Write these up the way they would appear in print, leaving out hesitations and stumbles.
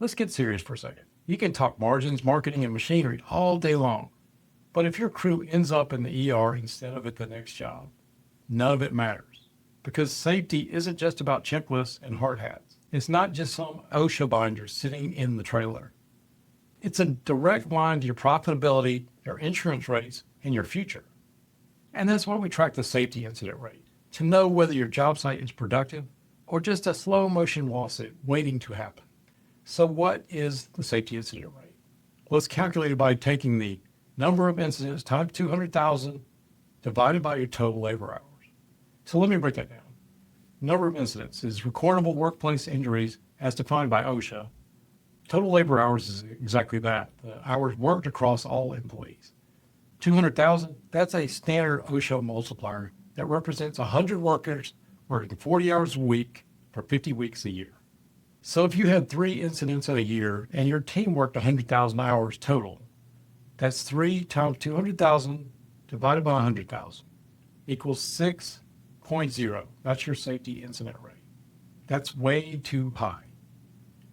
Let's get serious for a second. You can talk margins, marketing, and machinery all day long. But if your crew ends up in the ER instead of at the next job, none of it matters. Because safety isn't just about checklists and hard hats. It's not just some OSHA binder sitting in the trailer. It's a direct line to your profitability, your insurance rates, and your future. And that's why we track the safety incident rate, to know whether your job site is productive or just a slow motion lawsuit waiting to happen. So what is the safety incident rate? Well, it's calculated by taking the number of incidents times 200,000 divided by your total labor hours. So let me break that down. Number of incidents is recordable workplace injuries as defined by OSHA. Total labor hours is exactly that, the hours worked across all employees. 200,000, that's a standard OSHA multiplier that represents 100 workers working 40 hours a week for 50 weeks a year. So if you had 3 incidents in a year and your team worked 100,000 hours total, that's 3 times 200,000 divided by 100,000 equals 6.0. That's your safety incident rate. That's way too high.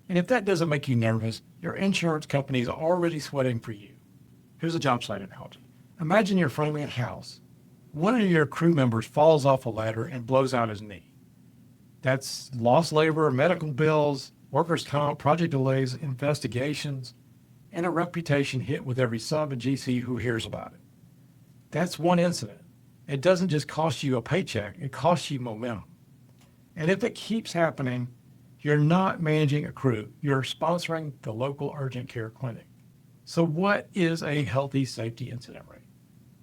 And if that doesn't make you nervous, your insurance company is already sweating for you. Here's a job site analogy. Imagine you're framing a house. One of your crew members falls off a ladder and blows out his knee. That's lost labor, medical bills, workers' comp, project delays, investigations, and a reputation hit with every sub and GC who hears about it. That's one incident. It doesn't just cost you a paycheck, it costs you momentum. And if it keeps happening, you're not managing a crew, you're sponsoring the local urgent care clinic. So what is a healthy safety incident rate?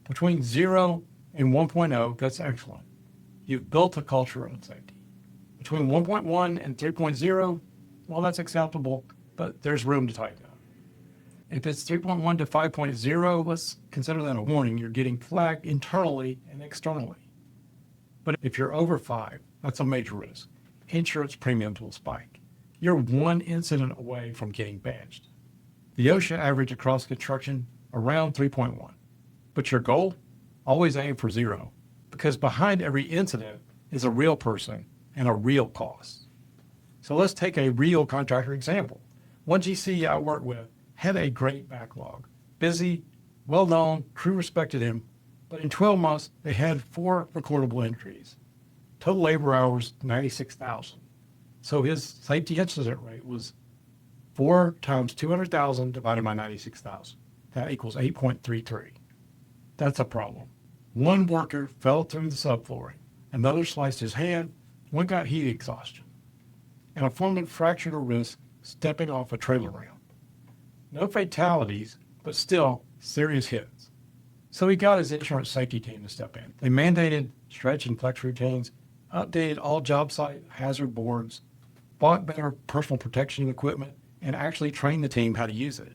Between 0 and 1.0, that's excellent. You've built a culture of safety. Between 1.1 and 3.0, well, that's acceptable, but there's room to tighten up. If it's 3.1 to 5.0, let's consider that a warning. You're getting flagged internally and externally. But if you're over 5, that's a major risk. Insurance premiums will spike. You're one incident away from getting badged. The OSHA average across construction around 3.1. But your goal? Always aim for 0, because behind every incident is a real person and a real cost. So let's take a real contractor example. One GC I worked with had a great backlog. Busy, well-known, crew respected him, but in 12 months, they had 4 recordable injuries. Total labor hours, 96,000. So his safety incident rate was 4 times 200,000 divided by 96,000. That equals 8.33. That's a problem. One worker fell through the subflooring, another sliced his hand, one got heat exhaustion, and a foreman fractured a wrist stepping off a trailer ramp. No fatalities, but still serious hits. So he got his insurance safety team to step in. They mandated stretch and flex routines, updated all job site hazard boards, bought better personal protection equipment, and actually trained the team how to use it,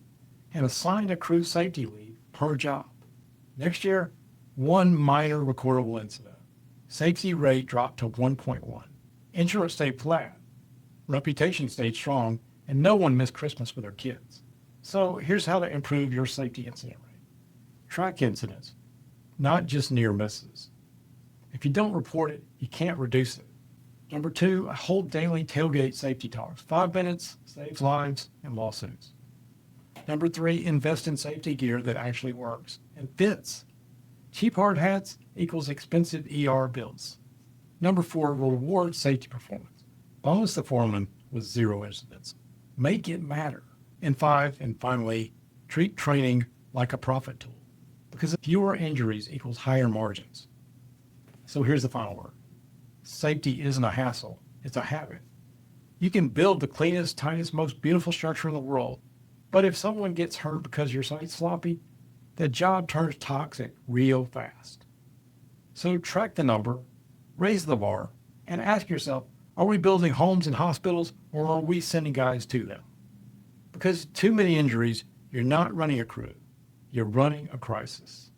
and assigned a crew safety lead per job. Next year, one minor recordable incident. Safety rate dropped to 1.1. Insurance stayed flat. Reputation stayed strong, and no one missed Christmas with their kids. So here's how to improve your safety incident rate. Track incidents, not just near misses. If you don't report it, you can't reduce it. Number 2, hold daily tailgate safety talks. 5 minutes saves lives and lawsuits. Number 3, invest in safety gear that actually works and fits. Cheap hard hats equals expensive ER bills. Number 4, reward safety performance. Bonus the foreman with 0 incidents. Make it matter. And 5, and finally, treat training like a profit tool, because fewer injuries equals higher margins. So here's the final word. Safety isn't a hassle, it's a habit. You can build the cleanest, tightest, most beautiful structure in the world, but if someone gets hurt because your site's sloppy, the job turns toxic real fast. So track the number, raise the bar, and ask yourself, are we building homes and hospitals, or are we sending guys to them? Because too many injuries, you're not running a crew, you're running a crisis.